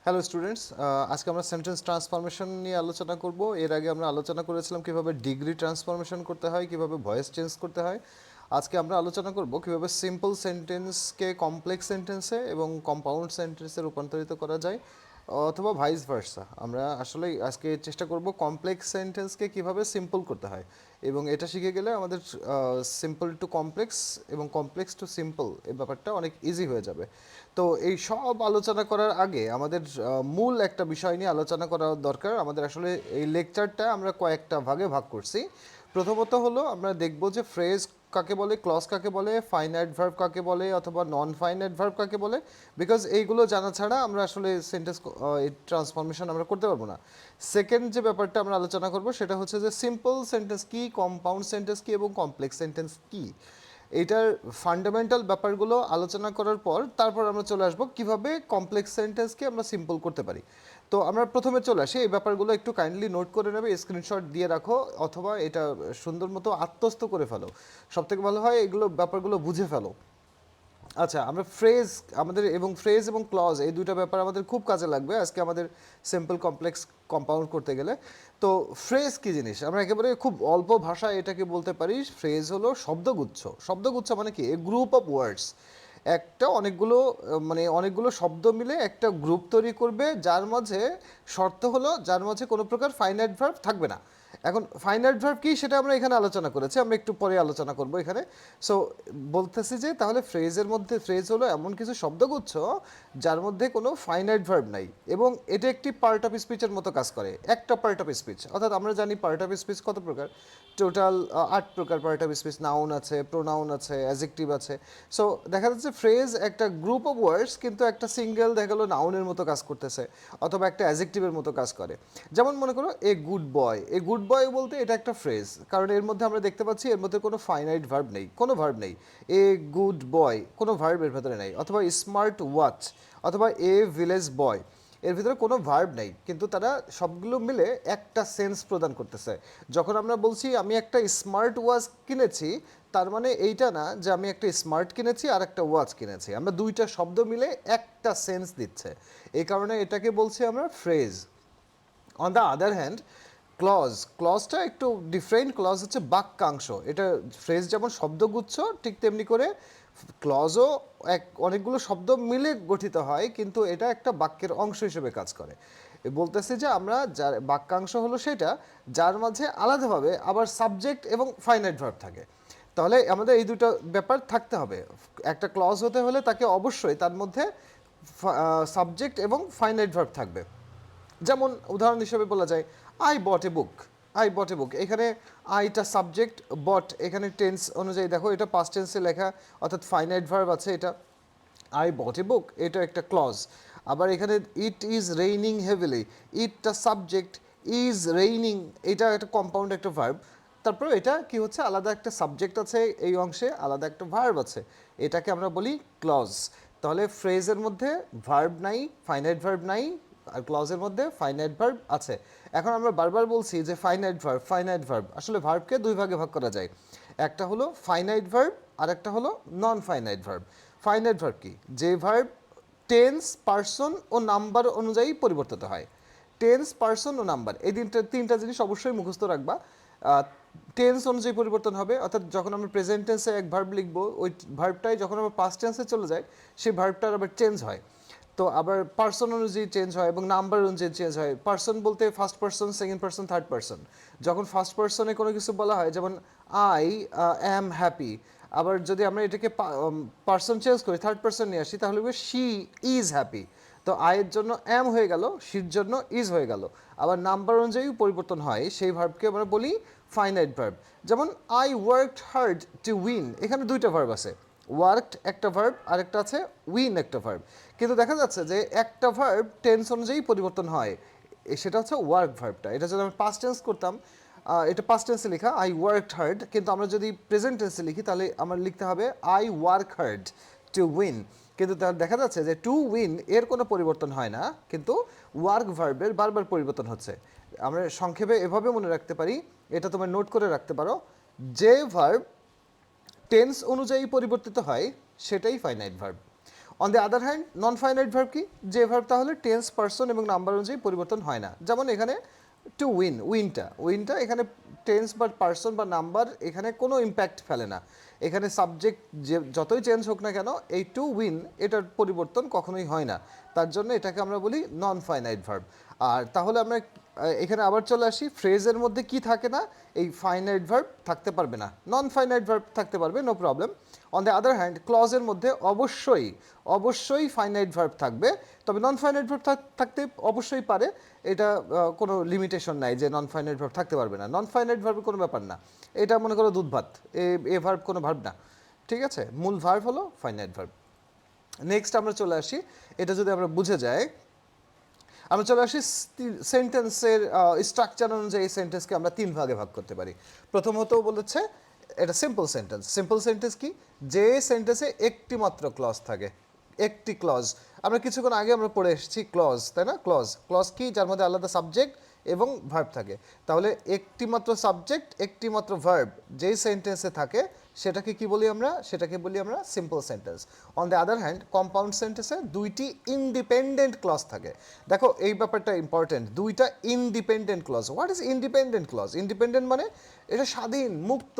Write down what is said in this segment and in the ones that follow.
Hello students, আজকে আমরা sentence transformation নিয়ে আলোচনা করব। এর আগে আমরা আলোচনা করেছিলাম কিভাবে ডিগ্রি ট্রান্সফরমেশন করতে হয়, কিভাবে ভয়েস চেঞ্জ করতে হয়। আজকে আমরা আলোচনা করব কিভাবে সিম্পল সেন্টেন্সকে কমপ্লেক্স সেন্টেন্সে এবং কম্পাউন্ড সেন্টেন্সে রূপান্তরিত করা যায়, অথবা ভাইস ভার্সা। আমরা আসলে আজকে চেষ্টা করব কমপ্লেক্স সেন্টেন্সকে কিভাবে সিম্পল করতে হয়, এবং এটা শিখে গেলে আমাদের সিম্পল টু কমপ্লেক্স এবং কমপ্লেক্স টু সিম্পল এই ব্যাপারটা অনেক ইজি হয়ে যাবে। তো এই সব আলোচনা করার আগে আমাদের মূল একটা বিষয় নিয়ে আলোচনা করা দরকার। আমাদের আসলে এই লেকচারটা আমরা কয়েকটা ভাগে ভাগ করছি। প্রথমত হলো আমরা দেখব যে ফ্রেজ কাকে বলে, ক্লজ কাকে বলে, ফাইনাইট ভার্ব কাকে বলে, অথবা নন ফাইনাইট ভার্ব কাকে বলে। বিকজ এইগুলো জানা ছাড়া আমরা আসলে সেন্টেন্স ট্রান্সফরমেশন আমরা করতে পারবো না। সেকেন্ড যে ব্যাপারটা আমরা আলোচনা করব সেটা হচ্ছে যে সিম্পল সেন্টেন্স কি, কম্পাউন্ড সেন্টেন্স কি এবং কমপ্লেক্স সেন্টেন্স কি। এইটার ফান্ডামেন্টাল ব্যাপারগুলো আলোচনা করার পর তারপর আমরা চলে আসবো কিভাবে কমপ্লেক্স সেন্টেন্সকে আমরা সিম্পল করতে পারি। তো আমরা প্রথমে চলে আসি, এই ব্যাপারগুলো একটু কাইন্ডলি নোট করে নেবে, স্ক্রিনশট দিয়ে রাখো, অথবা এটা সুন্দর মতো আত্মস্থ করে ফেলো। সবথেকে ভালো হয় এগুলো ব্যাপারগুলো বুঝে ফেলো। আচ্ছা, আমরা ফ্রেজ এবং ক্লজ এই দুটো ব্যাপার আমাদের খুব কাজে লাগবে আজকে আমাদের সিম্পল কমপ্লেক্স কম্পাউন্ড করতে গেলে। তো ফ্রেজ কি জিনিস আমরা একেবারে খুব অল্প ভাষায় এটাকে বলতে পারি। ফ্রেজ হলো শব্দগুচ্ছ। শব্দগুচ্ছ মানে কি? এ গ্রুপ অফ ওয়ার্ডস। একটা অনেকগুলো শব্দ মিলে একটা গ্রুপ তৈরি করবে, যার মাঝে শর্ত হলো যার মাঝে কোনো প্রকার ফাইনাইট ভার্ব থাকবে না। এখন ফাইনাইট ভার্ব কি সেটা আমরা এখানে আলোচনা করেছি, আমরা একটু পরে আলোচনা করব এখানে। সো বলতেছি যে তাহলে ফ্রেজ হলো এমন কিছু শব্দগুচ্ছ যার মধ্যে কোনো ফাইনাইট ভার্ব নাই, এবং এটা একটি পার্ট অফ স্পিচের মতো কাজ করে। একটা পার্ট অফ স্পিচ, অর্থাৎ আমরা জানি পার্ট অফ স্পিচ কত প্রকার। টোটাল 8 প্রকার পার্ট অফ স্পিচ। নাউন আছে, প্রোনাউন আছে, অ্যাডজেক্টিভ আছে। সো দেখা যাচ্ছে ফ্রেজ একটা গ্রুপ অফ ওয়ার্ডস, কিন্তু একটা সিঙ্গেল দেখা গেলো নাউনের মতো কাজ করতেছে, অথবা একটা অ্যাডজেক্টিভের মতো কাজ করে। যেমন মনে করো a good boy. A good boy বলতে এটা একটা ফ্রেজ, কারণ এর মধ্যে আমরা দেখতে পাচ্ছি এর মধ্যে কোনো ফাইনাইট ভার্ব নেই, কোনো ভার্ব নেই। এ গুড বয় কোনো ভার্ব এর ভেতরে নেই। অথবা স্মার্ট ওয়াচ, অথবা এ ভিলেজ বয়, এর ভিতরে কোনো ভার্ব নেই, কিন্তু তারা সবগুলো মিলে একটা সেন্স প্রদান করতেছে। যখন আমরা বলছি আমি একটা স্মার্ট ওয়াচ কিনেছি, তার মানে এইটা না যে আমি একটা স্মার্ট কিনেছি আর একটা ওয়াচ কিনেছি, আমরা দুইটা শব্দ মিলে একটা সেন্স দিচ্ছে। এই কারণে এটাকে বলছি আমরা phrase. On the other hand ক্লজটা একটু ডিফারেন্ট। ক্লজ হচ্ছে বাক্যাংশ। এটা ফ্রেজ যেমন শব্দগুচ্ছ, ঠিক তেমনি করে ক্লজও অনেকগুলো শব্দ মিলে গঠিত হয়, কিন্তু এটা একটা বাক্যের অংশ হিসেবে কাজ করে। বলতেছি যে আমরা যার বাক্যাংশ হলো সেটা যার মাঝে আলাদাভাবে আবার সাবজেক্ট এবং ফাইনাইট ভার্ব থাকে। তাহলে আমাদের এই দুটো ব্যাপার থাকতে হবে। একটা ক্লজ হতে হলে তাকে অবশ্যই তার মধ্যে সাবজেক্ট এবং ফাইনাইট ভার্ব থাকবে। যেমন উদাহরণ হিসেবে বলা যায় I bought A book. I bought এ বুক, এখানে আইটা সাবজেক্ট, বট এখানে টেন্স অনুযায়ী দেখো এটা পাস্ট টেন্সে লেখা, অর্থাৎ ফাইনাইট ভার্ব আছে এটা। আই বট এ বুক এটা একটা ক্লজ। আবার এখানে ইট ইজ রেইনিং হেভিলি, ইটটা সাবজেক্ট, ইজ রেইনিং এটা একটা কম্পাউন্ড একটা ভার্ব। তারপর এটা কি হচ্ছে, আলাদা একটা সাবজেক্ট আছে এই অংশে, আলাদা একটা ভার্ব আছে, এটাকে আমরা বলি ক্লজ। তাহলে ফ্রেজের মধ্যে ভার্ব নাই, ফাইনাইট ভার্ব নাই, আর ক্লজের মধ্যে ফাইনাইট ভার্ব আছে। এখন আমরা বারবার বলছি যে ফাইনাইট ভার্ব আসলে ভার্বকে দুই ভাগে ভাগ করা যায়। একটা হলো ফাইনাইট ভার্ব আর একটা হলো non finite verb. Finite verb কি? যে ভার্ব টেন্স, পার্সন ও নাম্বার অনুযায়ী পরিবর্তিত হয়। টেন্স, পার্সন ও নাম্বার, এই তিনটা জিনিস অবশ্যই মুখস্থ রাখবা। টেন্স অনুযায়ী পরিবর্তন হবে, অর্থাৎ যখন আমরা প্রেজেন্ট টেন্সে এক ভার্ব লিখবো, ওই ভার্বটাই যখন আমরা পাস্ট টেন্সে চলে যাই সেই ভার্বটার আবার চেঞ্জ হয়। তো আবার পার্সন অনুযায়ী চেঞ্জ হয় এবং নাম্বার অনুযায়ী চেঞ্জ হয়। পার্সন বলতে first person, second person, third person. যখন ফার্স্ট পার্সনে কোনো কিছু বলা হয়, যেমন আই অ্যাম হ্যাপি, আবার যদি আমরা এটাকে পার্সন চেঞ্জ করি, থার্ড পার্সন নিয়ে আসি, তাহলে শি ইজ হ্যাপি। তো আয়ের জন্য অ্যাম হয়ে গেল, শির জন্য ইজ হয়ে গেল। আবার নাম্বার অনুযায়ী পরিবর্তন হয়, সেই ভার্বকে আমরা বলি ফাইনাইট ভার্ব। যেমন I worked hard to win, এখানে দুইটা ভার্ব আছে। ওয়ার্কড একটা ভার্ব, আরেকটা আছে উইন একটা ভার্ব। কিন্তু দেখা যাচ্ছে যে একটা ভার্ব টেন্স অনুযায়ী পরিবর্তন হয়, সেটা হচ্ছে ওয়ার্ক ভার্বটা। এটা যদি আমরা পাস্ট টেন্স করতাম, এটা পাস্ট টেন্সে লেখা আই ওয়ার্কড হার্ড, কিন্তু আমরা যদি প্রেজেন্ট টেন্সে লিখি তাহলে আমার লিখতে হবে I work hard to win. কিন্তু তার দেখা যাচ্ছে যে টু উইন এর কোনো পরিবর্তন হয় না, কিন্তু ওয়ার্ক ভার্বের বারবার পরিবর্তন হচ্ছে। আমরা সংক্ষেপে এভাবে মনে রাখতে পারি, এটা তোমার নোট করে রাখতে পারো, যে ভার্ব টেন্স অনুযায়ী পরিবর্তিত হয় সেটাই finite verb. On the other hand non finite verb কি, যে ভার্ব তাহলে টেন্স, পার্সন এবং নাম্বার অনুযায়ী পরিবর্তন হয় না। যেমন এখানে টু উইন, উইনটা এখানে টেন্স বা পার্সন বা নাম্বার এখানে কোনো ইম্প্যাক্ট ফেলে না। এখানে সাবজেক্ট যে যতই চেঞ্জ হোক না কেন, এই টু উইন এটার পরিবর্তন কখনোই হয় না, তার জন্য এটাকে আমরা বলি নন ফাইনাইট ভার্ব। আর তাহলে আমরা এখানে আবার চলে আসি, ফ্রেজের মধ্যে কি থাকে না, এই ফাইনাইট ভার্ব থাকতে পারবে না, নন ফাইনাইট ভার্ব থাকতে পারবে, no problem. On the other hand ক্লজের মধ্যে অবশ্যই ফাইনাইট ভার্ব থাকবে, তবে নন ফাইনাইট ভার্ব থাকতে অবশ্যই পারে, এটা কোনো লিমিটেশন নাই যে নন ফাইনাইট ভার্ব থাকতে পারবে না। নন ফাইনাইট ভার্বের কোনো ব্যাপার না, এটা মনে করো দুধ ভাত, এ ভার্ব কোনো ভার্ব না, ঠিক আছে, মূল ভার্ব হলো ফাইনাইট ভার্ব। নেক্সট আমরা চলে আসি, এটা যদি আমরা বুঝে যাই, আমরা চলে আসি সেন্টেন্সের স্ট্রাকচার অনুযায়ী সেন্টেন্সকে আমরা 3 ভাগে ভাগ করতে পারি। প্রথমত বলেছে এটা সিম্পল সেন্টেন্স কি, যে সেন্টেন্সে একটি মাত্র ক্লজ থাকে, একটি ক্লজ। আমরা কিছুক্ষণ আগে আমরা পড়ে এসেছি ক্লজ, তাই না? ক্লজ কি, যার মধ্যে আলাদা সাবজেক্ট এবং ভার্ব থাকে। তাহলে একটি মাত্র সাবজেক্ট, একটি মাত্র ভার্ব যেই সেন্টেন্সে থাকে সেটাকে কি বলি আমরা, সেটাকে বলি আমরা simple sentence. On the other hand compound সেন্টেন্সে দুইটি ইন্ডিপেন্ডেন্ট ক্লজ থাকে। দেখো এই ব্যাপারটা ইম্পর্টেন্ট, দুইটা independent clause. What is independent clause? Independent মানে এটা স্বাধীন, মুক্ত,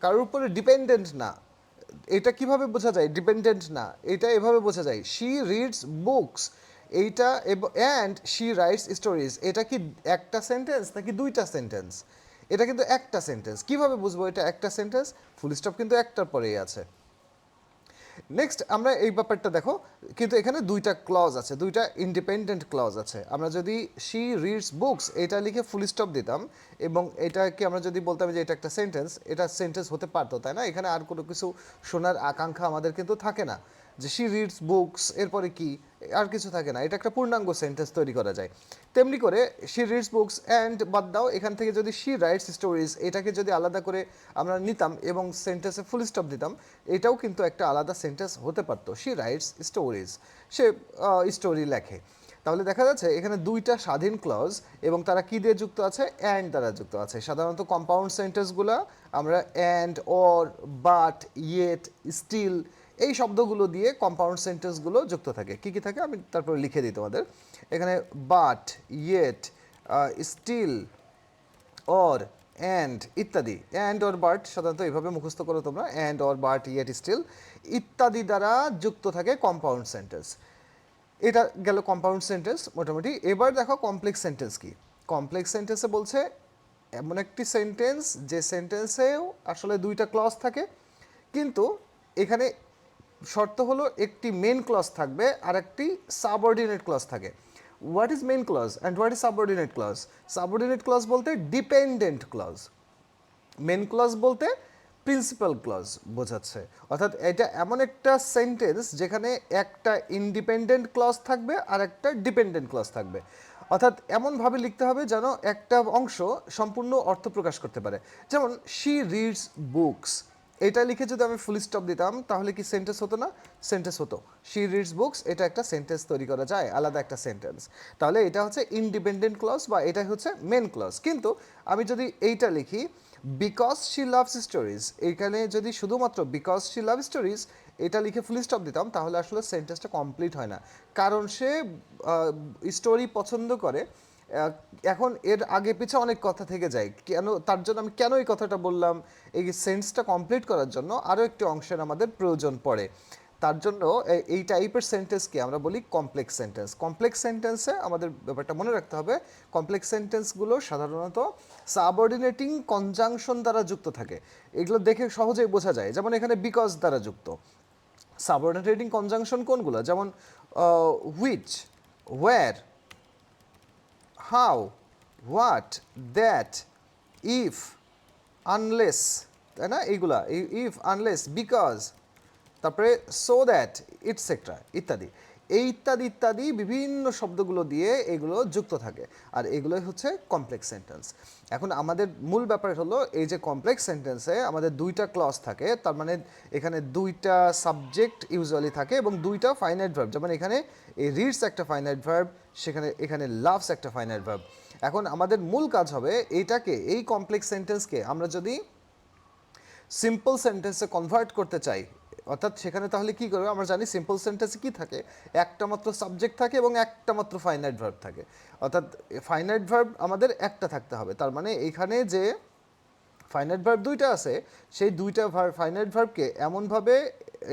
কারোর উপরে ডিপেন্ডেন্ট না। এটা কিভাবে বোঝা যায় ডিপেন্ডেন্ট না? এটা এভাবে বোঝা যায়, শি রিডস বুকস, এইটা অ্যান্ড শি রাইটস স্টোরিজ, এটা কি একটা সেন্টেন্স নাকি দুইটা সেন্টেন্স? এটা কিন্তু একটা সেন্টেন্স। কিভাবে বুঝবো এটা একটা সেন্টেন্স? ফুল স্টপ কিন্তু একটার পরেই আছে। নেক্সট আমরা এই ব্যাপারটা দেখো, কিন্তু এখানে দুইটা ক্লজ আছে, দুইটা ইন্ডিপেন্ডেন্ট ক্লজ আছে। আমরা যদি শি রিডস বুকস এটা লিখে ফুল স্টপ দিতাম এবং এটাকে আমরা যদি বলতাম যে এটা একটা সেন্টেন্স, এটা সেন্টেন্স হতে পারতো, তাই না? এখানে আর কোনো কিছু শোনার আকাঙ্ক্ষা আমাদের কিন্তু থাকে না, যে শি রিডস বুকস এরপরে কি আর কিছু থাকে না, এটা একটা পূর্ণাঙ্গ সেন্টেন্স তৈরি করা যায়। তেমনি করে শি রিডস বুকস অ্যান্ড বাদ দাও, এখান থেকে যদি শি রাইটস স্টোরিজ এটাকে যদি আলাদা করে আমরা নিতাম এবং সেন্টেন্সে ফুল স্টপ দিতাম, এটাও কিন্তু একটা আলাদা সেন্টেন্স হতে পারতো। She rights stories, say story লেখে। তাহলে দেখা যাচ্ছে এখানে দুইটা স্বাধীন ক্লজ এবং তারা কি দিয়ে যুক্ত আছে? অ্যান্ড দ্বারা যুক্ত আছে। সাধারণত কম্পাউন্ড সেন্টেন্সগুলো আমরা and, or, but, yet, still এই শব্দগুলো দিয়ে কম্পাউন্ড সেন্টেন্সগুলো যুক্ত থাকে। কি কি থাকে আমি তারপরে লিখে দিই তোমাদের। এখানে but, yet, still, or, and ইত্যাদি। অ্যান্ড অর বাট সাধারণত এইভাবে মুখস্থ করো তোমরা, and or but yet still ইত্যাদি দ্বারা যুক্ত থাকে কম্পাউন্ড সেন্টেন্স। এটা গেল কম্পাউন্ড সেন্টেন্স মোটামুটি। এবার দেখো কমপ্লেক্স সেন্টেন্স কি। কমপ্লেক্স সেন্টেন্সে বলছে এমন একটি সেন্টেন্স যে সেন্টেন্সেও আসলে দুইটা ক্লজ থাকে, কিন্তু এখানে শর্ত হলো একটি মেন ক্লজ থাকবে আর একটি সাবঅর্ডিনেট ক্লজ থাকে। What is main clause and what is subordinate clause? Subordinate clause বলতে ডিপেন্ডেন্ট ক্লজ, মেন ক্লজ বলতে প্রিন্সিপাল ক্লজ বোঝাচ্ছে। অর্থাৎ এটা এমন একটা সেন্টেন্স যেখানে একটা ইন্ডিপেন্ডেন্ট ক্লজ থাকবে আর একটা ডিপেন্ডেন্ট ক্লজ থাকবে। অর্থাৎ এমনভাবে লিখতে হবে যেন একটা অংশ সম্পূর্ণ অর্থ প্রকাশ করতে পারে। যেমন শি রিডস বুকস, এটা লিখে যদি আমি ফুল স্টপ দিতাম তাহলে কি সেন্টেন্স হতো না? সেন্টেন্স হতো। শি রিডস বুকস এটা একটা সেন্টেন্স তৈরি করা যায়, আলাদা একটা সেন্টেন্স। তাহলে এটা হচ্ছে ইন্ডিপেন্ডেন্ট ক্লজ বা এটা হচ্ছে মেন ক্লজ। কিন্তু আমি যদি এইটা লিখি বিকজ শি লাভস স্টোরিজ, এইখানে যদি শুধুমাত্র বিকজ শি লাভ স্টোরিজ এটা লিখে ফুল স্টপ দিতাম তাহলে আসলে সেন্টেন্সটা কমপ্লিট হয় না, কারণ সে স্টোরি পছন্দ করে। এখন এর আগে পিছে অনেক কথা থেকে যায়, কেন তার জন্য আমি কেন এই কথাটা বললাম, এই সেন্সটা কমপ্লিট করার জন্য আরও একটি অংশের আমাদের প্রয়োজন পড়ে। তার জন্য এই টাইপের সেন্টেন্সকে আমরা বলি কমপ্লেক্স সেন্টেন্স। কমপ্লেক্স সেন্টেন্সে আমাদের ব্যাপারটা মনে রাখতে হবে, কমপ্লেক্স সেন্টেন্সগুলো সাধারণত সাবঅর্ডিনেটিং কনজাংশন দ্বারা যুক্ত থাকে। এগুলো দেখে সহজেই বোঝা যায়, যেমন এখানে বিকজ দ্বারা যুক্ত। সাবঅর্ডিনেটিং কনজাংশন কোনগুলো? যেমন which, where, how, what, that, if, unless, তাই না? এইগুলা ইফ, আনলেস, বিকজ, তারপরে সো দ্যাট, ইটসেট্রা ইত্যাদি। এই ইত্যাদি ইত্যাদি বিভিন্ন শব্দগুলো দিয়ে এগুলো যুক্ত থাকে, আর এগুলোই হচ্ছে কমপ্লেক্স সেন্টেন্স। এখন আমাদের মূল ব্যাপার হলো এই যে কমপ্লেক্স সেন্টেন্সে আমাদের দুইটা ক্লজ থাকে, তার মানে এখানে দুইটা সাবজেক্ট ইউজুয়ালি থাকে এবং দুইটা ফাইনাইট ভার্ব। যেমন এখানে এই রিডস একটা ফাইনাইট ভার্ব, এখানে লাভস একটা ফাইনাইট ভার্ব। এখন আমাদের মূল কাজ হবে এইটাকে, এই কমপ্লেক্স সেন্টেন্সকে আমরা যদি সিম্পল সেন্টেন্সে কনভার্ট করতে চাই, অর্থাৎ সেখানে তাহলে কি করবে, আমরা জানি সিম্পল সেন্টেন্সে কি থাকে, একটা মাত্র সাবজেক্ট থাকে এবং একটা মাত্র ফাইনাইট ভার্ব থাকে। অর্থাৎ ফাইনাইট ভার্ব আমাদের একটা থাকতে হবে। তার মানে এইখানে যে ফাইনাইট ভার্ব দুইটা আছে, সেই দুইটা ফাইনাইট ভার্বকে এমনভাবে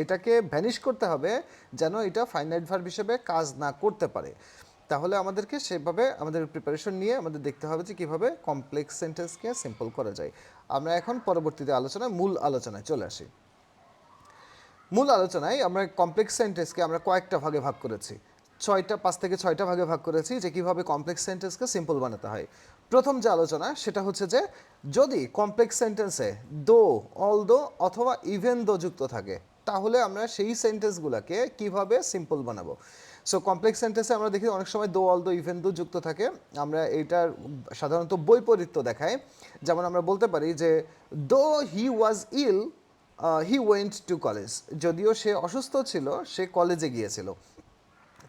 এটাকে ভ্যানিশ করতে হবে যেন এটা ফাইনাইট ভার্ব হিসেবে কাজ না করতে পারে। তাহলে আমাদেরকে সেভাবে আমাদের প্রিপারেশন নিয়ে আমাদের দেখতে হবে যে কীভাবে কমপ্লেক্স সেন্টেন্সকে সিম্পল করা যায়। আমরা এখন পরবর্তীতে মূল আলোচনায় চলে আসি। মূল আলোচনায় আমরা কমপ্লেক্স সেন্টেন্সকে আমরা কয়েকটা ভাগে ভাগ করেছি, 5 থেকে 6টা ভাগে ভাগ করেছি যে কীভাবে কমপ্লেক্স সেন্টেন্সকে সিম্পল বানাতে হয়। প্রথম যে আলোচনা সেটা হচ্ছে যে যদি কমপ্লেক্স সেন্টেন্সে দো, অল দো অথবা ইভেন দো যুক্ত থাকে তাহলে আমরা সেই সেন্টেন্সগুলোকে কিভাবে সিম্পল বানাবো। সো কমপ্লেক্স সেন্টেন্সে আমরা দেখি অনেক সময় দো, অল দো, ইভেন দো যুক্ত থাকে। আমরা এটার সাধারণত বৈপরীত্য দেখায়। যেমন আমরা বলতে পারি যে দো he was ill he went to college, যদিও সে অসুস্থ ছিল সে কলেজে গিয়েছিল।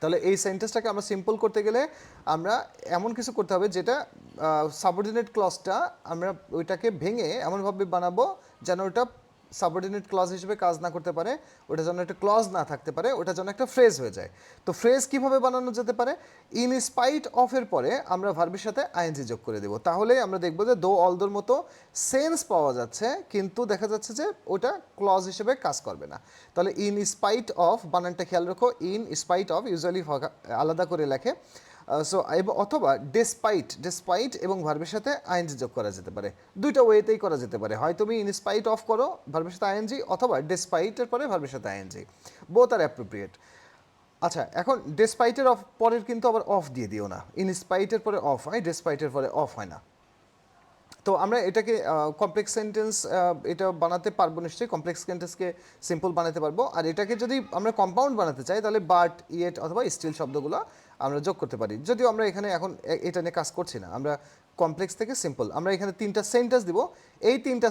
তাহলে এই সেন্টেন্সটাকে আমরা সিম্পল করতে গেলে আমরা এমন কিছু করতে হবে যেটা সাবঅর্ডিনেট ক্লজটা আমরা ওইটাকে ভেঙে এমনভাবে বানাবো যেন ওটা সাবঅর্ডিনেট ক্লজ হিসেবে কাজ না করতে পারে, ওটা যেন একটা ক্লজ না থাকতে পারে, ওটা যেন একটা ফ্রেজ হয়ে যায়। তো ফ্রেজ কিভাবে বানানো যেতে পারে, ইন স্পাইট অফ এর পরে আমরা ভার্বের সাথে আইএনজি যোগ করে দেবো। তাহলে আমরা দেখবো যে দো অল দোর মতো সেন্স পাওয়া যাচ্ছে কিন্তু দেখা যাচ্ছে যে ওটা ক্লজ হিসেবে কাজ করবে না। তাহলে ইন স্পাইট অফ বানানটা খেয়াল রাখো, ইন স্পাইট অফ ইউজুয়ালি আলাদা করে লেখে। সো অথবা ডেসপাইট এবং ভার্বের সাথে আইএনজি যোগ করা যেতে পারে। দুইটা ওয়েতেই করা যেতে পারে, হয় তুমি ইন স্পাইট অফ করো ভার্বের সাথে আইএনজি, অথবা ডেসপাইটের পরে ভার্বের সাথে আইএনজি, বোথ আর অ্যাপ্রোপ্রিয়েট। আচ্ছা, এখন ডেসপাইটের অফ পরের কিন্তু আবার অফ দিয়ে দিও না, ইন স্পাইটের পরে অফ হয়, ডেসপাইটের পরে অফ হয় না। তো আমরা এটাকে কমপ্লেক্স সেন্টেন্স এটা বানাতে পারবো নিশ্চয়ই, কমপ্লেক্স সেন্টেন্সকে সিম্পল বানাতে পারবো। আর এটাকে যদি আমরা কম্পাউন্ড বানাতে চাই তাহলে বাট, ইয়েট অথবা স্টিল শব্দগুলো আমরা যোগ করতে পারি। যদিও আমরা এখানে এখন এটা নিয়ে কাজ করছি না, আমরা কমপ্লেক্স থেকে সিম্পল আমরা এখানে 3টা সেন্টেন্স দিব। এই 3টা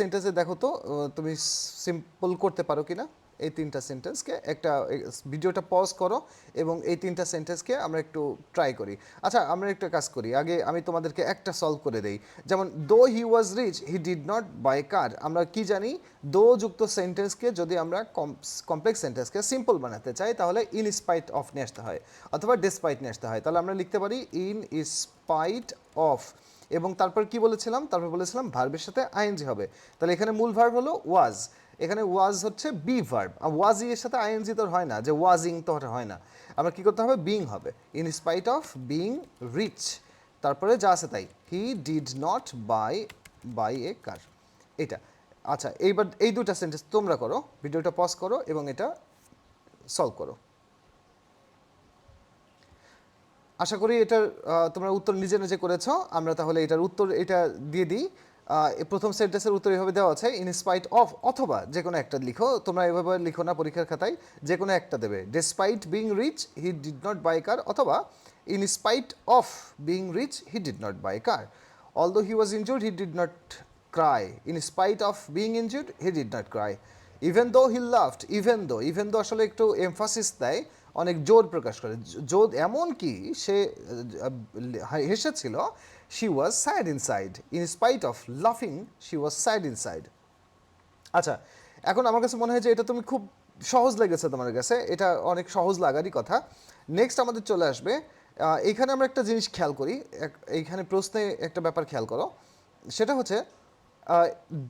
সেন্টেন্সে দেখো তো তুমি সিম্পল করতে পারো কিনা। এই 3টা সেন্টেন্সকে একটা ভিডিওটা পজ করো এবং এই 3টা সেন্টেন্সকে আমরা একটু ট্রাই করি। আচ্ছা, আমরা একটা কাজ করি, আগে আমি তোমাদেরকে একটা সলভ করে দেই। যেমন though he was rich he did not buy car, আমরা কি জানি দো যুক্ত সেন্টেন্সকে যদি আমরা কমপ্লেক্স সেন্টেন্সকে সিম্পল বানাতে চাই তাহলে ইন স্পাইট অফ নিয়ে আসতে হয় অথবা ডেসপাইট নিয়ে আসতে হয়। তাহলে আমরা লিখতে পারি ইন স্পাইট অফ, এবং তারপর কি বলেছিলাম, তারপর বলেছিলাম ভার্বের সাথে আইএনজি হবে। তাহলে এখানে মূল ভার্ব হলো ওয়াজ, এখানে ওয়াজ হচ্ছে বি ভার্ব, আর ওয়াজি এর সাথে আইএনজি তো হয় না, যে ওয়াজিং তো হয় না, আমরা কি করতে হবে, বিং হবে। In spite of being rich, তারপরে যা আছে তাই, he did not buy a car, এটা। আচ্ছা, এইবার এই দুটা সেন্টেন্স তোমরা করো, ভিডিওটা পজ করো এবং এটা সলভ করো। আশা করি এটার তোমরা উত্তর নিজে নিজে করেছো। আমরা তাহলে এটার উত্তর এটা দিয়ে দিই। প্রথম সেন্টেন্সের উত্তর এভাবে দেওয়া আছে, ইন স্পাইট অফ, অথবা যে কোনো একটা লিখো, তোমরা এভাবে লিখো না পরীক্ষার খাতায়, যে কোনো একটা দেবে। Despite being rich he did not buy car, অথবা in spite of being rich he did not buy car. Although he was injured he did not cry, in spite of being injured he did not cry. Even though he loved, even though আসলে একটু emphasis দেয়, অনেক জোর প্রকাশ করে, জোর এমন কি সে হেসেছিল, she was sad inside, in spite of লাফিং শি ওয়াজ স্যাড ইনসাইড। আচ্ছা, এখন আমার কাছে মনে হয় যে এটা তুমি খুব সহজ লেগেছে তোমার কাছে, এটা অনেক সহজ লাগারই কথা। নেক্সট আমাদের চলে আসবে, এইখানে আমরা একটা জিনিস খেয়াল করি, এইখানে প্রশ্নে একটা ব্যাপার খেয়াল করো, সেটা হচ্ছে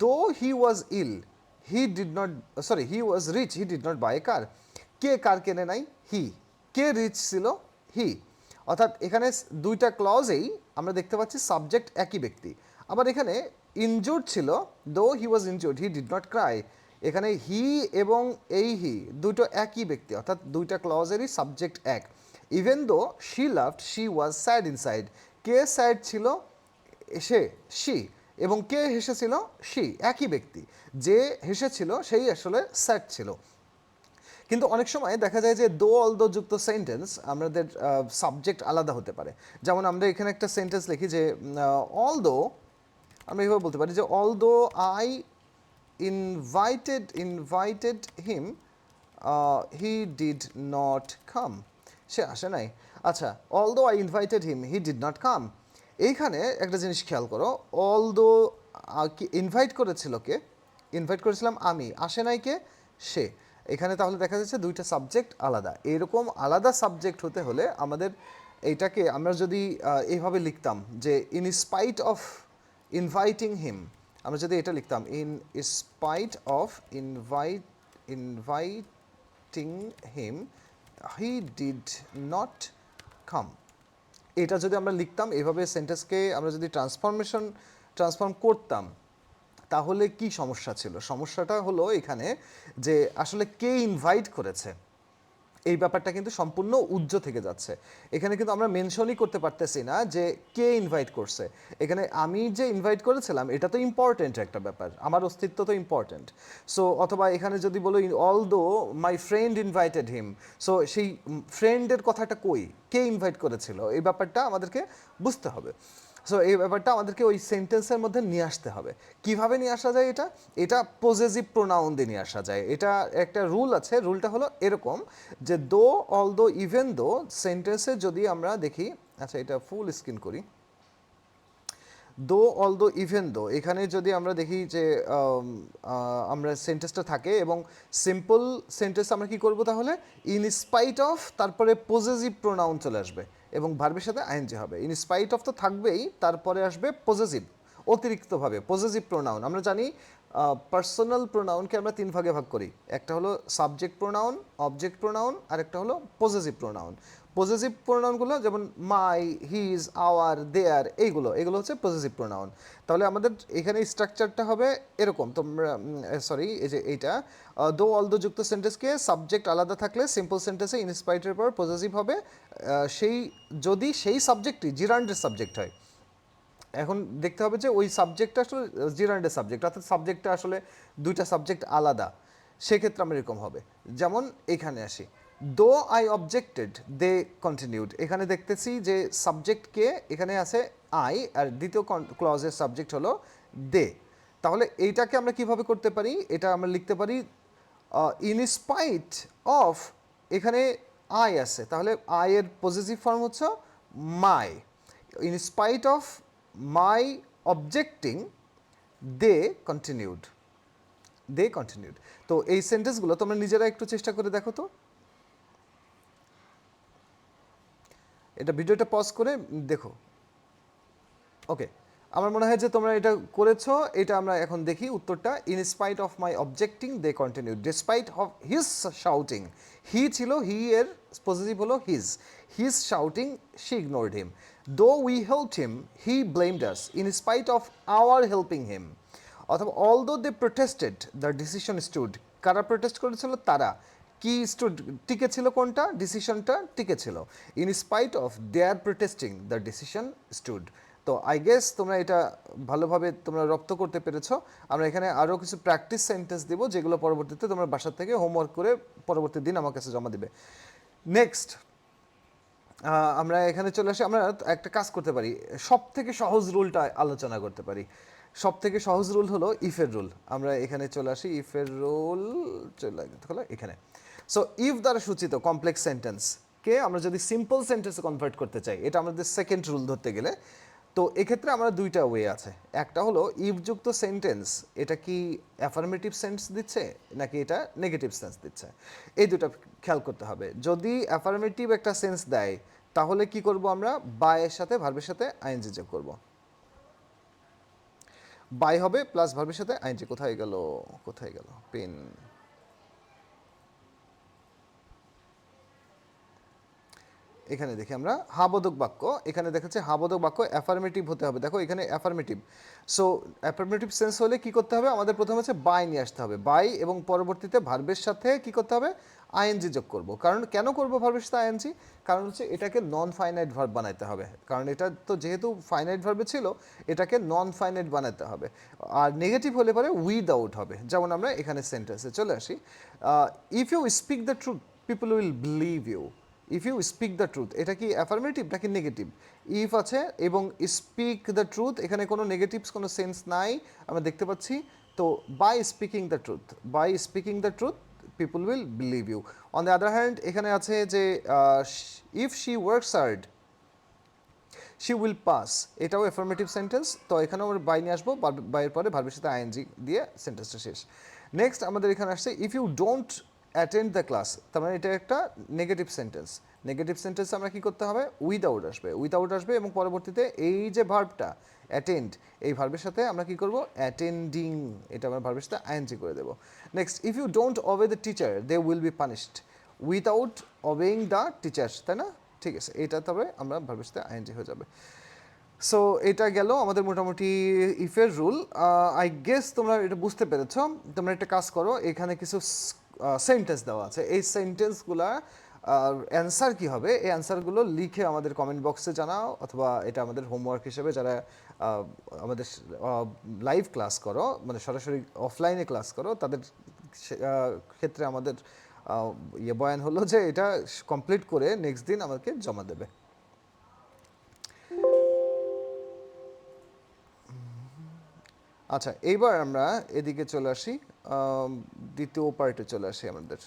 though he was ill he did not, sorry he was rich he did not buy a car, কে কার কেনে নাই, হি, কে রিচ ছিল, হি। অর্থাৎ এখানে দুইটা ক্লজেই আমরা দেখতে পাচ্ছি সাবজেক্ট একই ব্যক্তি। আবার এখানে ইনজুর্ড ছিল, though he was injured he did not cry, এখানে হি এবং এই হি দুটো একই ব্যক্তি, অর্থাৎ দুইটা ক্লজেরই সাবজেক্ট এক। Even though she loved she was sad inside, কে স্যাড ছিল, সে, শি, এবং কে হেসেছিল, শি, একই ব্যক্তি, যে হেসেছিল সেই আসলে স্যাড ছিল। কিন্তু অনেক সময় দেখা যায় যে দো অল দো যুক্ত সেন্টেন্স আমাদের সাবজেক্ট আলাদা হতে পারে। যেমন আমরা এখানে একটা সেন্টেন্স লিখি যে অল দো, আমরা এইভাবে বলতে পারি যে although I invited him he did not come, সে আসে নাই। আচ্ছা, although I invited him he did not come, এইখানে একটা জিনিস খেয়াল করো, অল দো ইনভাইট করেছিল কে, ইনভাইট করেছিলাম আমি, আসে নাই কে, সে। এখানে তাহলে দেখা যাচ্ছে দুইটা সাবজেক্ট আলাদা। এরকম আলাদা সাবজেক্ট হতে হলে আমাদের এইটাকে আমরা যদি এইভাবে লিখতাম যে in spite of inviting him, আমরা যদি এটা লিখতাম in spite of inviting him he did not come, এটা যদি আমরা লিখতাম এইভাবে সেন্টেন্সকে আমরা যদি ট্রান্সফর্ম করতাম, তাহলে কি সমস্যা ছিল? সমস্যাটা হলো এখানে যে আসলে কে ইনভাইট করেছে এই ব্যাপারটা কিন্তু সম্পূর্ণ উজ্জ্ব থেকে যাচ্ছে। এখানে কিন্তু আমরা মেনশনই করতে পারতেছি না যে কে ইনভাইট করছে। এখানে আমি যে ইনভাইট করেছিলাম এটা তো ইম্পর্টেন্ট একটা ব্যাপার, আমার অস্তিত্ব তো ইম্পর্টেন্ট। সো অথবা এখানে যদি বলো although my friend invited him, so সেই ফ্রেন্ডের কথাটা কই, কে ইনভাইট করেছিল, এই ব্যাপারটা আমাদেরকে বুঝতে হবে। সো এই ব্যাপারটা আমাদেরকে ওই সেন্টেন্সের মধ্যে নিয়ে আসতে হবে। কিভাবে নিয়ে আসা যায় এটা? এটা পজেসিভ প্রোনাউন দিয়ে নিয়ে আসা যায়। এটা একটা রুল আছে, রুলটা হলো এরকম যে দো, অল দো, ইভেন দো সেন্টেন্সে যদি আমরা দেখি, আচ্ছা এটা ফুল স্ক্রিন করি, দো, অল দো, ইভেন দো, এখানে যদি আমরা দেখি যে আমরা সেন্টেন্সটা থাকে এবং সিম্পল সেন্টেন্স আমরা কি করব তাহলে ইন স্পাইট অফ, তারপরে পজেসিভ প্রোনাউন চলে আসবে এবং ভার্বের সাথে আইএনজি হবে। ইন স্পাইট অফ তো থাকবেই, তারপরে আসবে পজেসিভ, অতিরিক্তভাবে পজেসিভ প্রোনাউন। আমরা জানি পার্সোনাল প্রোনাউনকে আমরা তিন ভাগে ভাগ করি, একটা হলো সাবজেক্ট প্রোনাউন, অবজেক্ট প্রোনাউন, আর একটা হলো পজেসিভ প্রোনাউন। পজেসিভ প্রোনাউনগুলো যেমন মাই, হিজ, আওয়ার, দেয়ার, এগুলো হচ্ছে পজেসিভ প্রোনাউন। তাহলে আমাদের এখানে স্ট্রাকচারটা হবে এরকম, তোমরা সরি এই যে এইটা দো, অল দো যুক্ত সেন্টেন্সকে সাবজেক্ট আলাদা থাকলে সিম্পল সেন্টেন্সে ইনস্পাইটের পর পজেসিভ হবে, সেই যদি সেই সাবজেক্টই জিরান্ডের সাবজেক্ট হয়। এখন দেখতে হবে যে ওই সাবজেক্টটা আসলে জিরান্ডের সাবজেক্ট, অর্থাৎ সাবজেক্টটা আসলে দুইটা সাবজেক্ট আলাদা, সেক্ষেত্রে আমরা এরকম হবে। যেমন এখানে আসি, though I objected they continued, এখানে দেখতেছি যে সাবজেক্টকে এখানে আছে আই, আর দ্বিতীয় ক্লজের সাবজেক্ট হলো দে। তাহলে এইটাকে আমরা কিভাবে করতে পারি? এটা আমরা লিখতে পারি ইন স্পাইট অফ, এখানে আই আছে, তাহলে আই এর পজিটিভ ফর্ম হচ্ছে my. In spite of my objecting they continued, they continued. তো এই সেন্টেন্সগুলো তোমরা নিজেরা একটু চেষ্টা করে দেখো তো, এটা ভিডিওটা পজ করে দেখো। ওকে, আমার মনে হয় যে তোমরা এটা করেছো। এটা আমরা এখন দেখি উত্তরটা। In spite of my objecting they continue, despite of his shouting, he ছিল, হি এর পজিটিভ হলো his, his shouting she ignored him, though we helped him he blamed us, in spite of our helping him. অথবা although they protested the decision stood, কারা protest করেছিল? তারা। কি stood, টিকে ছিল কোনটা? ডিসিশনটা টিকে ছিল। In spite of their protesting the decision stood. তো আই গেস তোমরা এটা ভালোভাবে তোমরা রপ্ত করতে পেরেছো। আমরা এখানে আরও কিছু প্র্যাকটিস সেন্টেন্স দেবো, যেগুলো পরবর্তীতে তোমরা বাসার থেকে হোমওয়ার্ক করে পরবর্তী দিন আমার কাছে জমা দিবে। নেক্সট আমরা এখানে চলে আসি, আমরা একটা কাজ করতে পারি, সব থেকে সহজ রুলটা আলোচনা করতে পারি। সব থেকে সহজ রুল হলো ইফের রুল। আমরা এখানে চলে আসি, ইফের রুল চলে হলো এখানে। সো ইফ দ্বারা সূচিত কমপ্লেক্স সেন্টেন্সকে আমরা যদি সিম্পল সেন্টেন্সে কনভার্ট করতে চাই, এটা আমাদের সেকেন্ড রুল ধরতে গেলে, তো এক্ষেত্রে আমরা দুইটা ওয়ে আছে। একটা হলো ইফযুক্ত সেন্টেন্স, এটা কি অ্যাফার্মেটিভ সেন্স দিচ্ছে নাকি এটা নেগেটিভ সেন্স দিচ্ছে, এই দুটো খেয়াল করতে হবে। যদি অ্যাফার্মেটিভ একটা সেন্স দেয় তাহলে কি করব আমরা? বায়ের সাথে ভার্বের সাথে আইএনজি যোগ করব। বাই হবে প্লাস ভার্বের সাথে আইএনজি। কোথায় গেল, কোথায় গেল পেন? এখানে দেখি আমরা হাবোধক বাক্য, এখানে দেখাচ্ছে হাবোধক বাক্য অ্যাফার্মেটিভ হতে হবে। দেখো এখানে অ্যাফার্মেটিভ। সো অ্যাফার্মেটিভ সেন্স হলে কি করতে হবে? আমাদের প্রথমে হচ্ছে বাই নিয়ে আসতে হবে, বাই, এবং পরবর্তীতে ভার্বের সাথে কি করতে হবে? আইএনজি যোগ করব। কারণ কেন করব ভার্বের সাথে আইএনজি? কারণ হচ্ছে এটাকে নন ফাইনাইট ভার্ব বানাইতে হবে। কারণ এটা তো যেহেতু ফাইনাইট ভার্বে ছিল, এটাকে নন ফাইনাইট বানাতে হবে। আর নেগেটিভ হলে পরে উইদাউট হবে। যেমন আমরা এখানে সেন্টেন্সে চলে আসি, if you speak the truth people will believe you. If you speak the truth, এটা কি অ্যাফার্মেটিভ নাকি নেগেটিভ? ইফ আছে এবং স্পিক দ্য ট্রুথ, এখানে কোনো নেগেটিভস কোনো সেন্স নাই আমরা দেখতে পাচ্ছি। তো by speaking the truth, by speaking the truth people will believe you. On the other hand এখানে আছে যে if she works hard she will pass, এটাও অ্যাফার্মেটিভ সেন্টেন্স। তো এখানেও আমরা বাই নিয়ে আসবো, বাইয়ের পরে ভার্বের সাথে আইএনজি দিয়ে সেন্টেন্সটা শেষ। নেক্সট আমাদের এখানে আসছে if you don't attend the class, তার মানে এটা একটা নেগেটিভ সেন্টেন্স। নেগেটিভ সেন্টেন্স আমরা কি করতে হবে, উইদাউট আসবে, উইদাউট আসবে এবং পরবর্তীতে এই যে ভার্বটা অ্যাটেন্ড, এই ভার্বের সাথে আমরা কি করব, অ্যাটেন্ডিং, এটা আমরা ভার্বের সাথে আইএনজি করে দেবো। Next if you don't obey the teacher they will be punished without obeying the teachers, তাই না? ঠিক আছে, এটা তবে আমরা ভার্বের সাথে আইএনজি হয়ে যাবে। সো এটা গেল আমাদের মোটামুটি ইফের রুল। আই গেস তোমরা এটা বুঝতে পেরেছ। তোমরা একটা কাজ করো, এখানে কিছু সেন্টেন্স দেওয়া আছে, এই সেন্টেন্সগুলা অ্যান্সার কি হবে, এই অ্যান্সারগুলো লিখে আমাদের কমেন্ট বক্সে জানাও, অথবা এটা আমাদের হোমওয়ার্ক হিসেবে যারা আমাদের লাইভ ক্লাস করো, মানে সরাসরি অফলাইনে ক্লাস করো, তাদের ক্ষেত্রে আমাদের বয়ান হলো যে এটা কমপ্লিট করে নেক্সট দিন আমাকে জমা দেবে। আচ্ছা, এইবার আমরা এদিকে চলে আসি, দ্বিতীয় পার্টে চলে আসি আমাদের।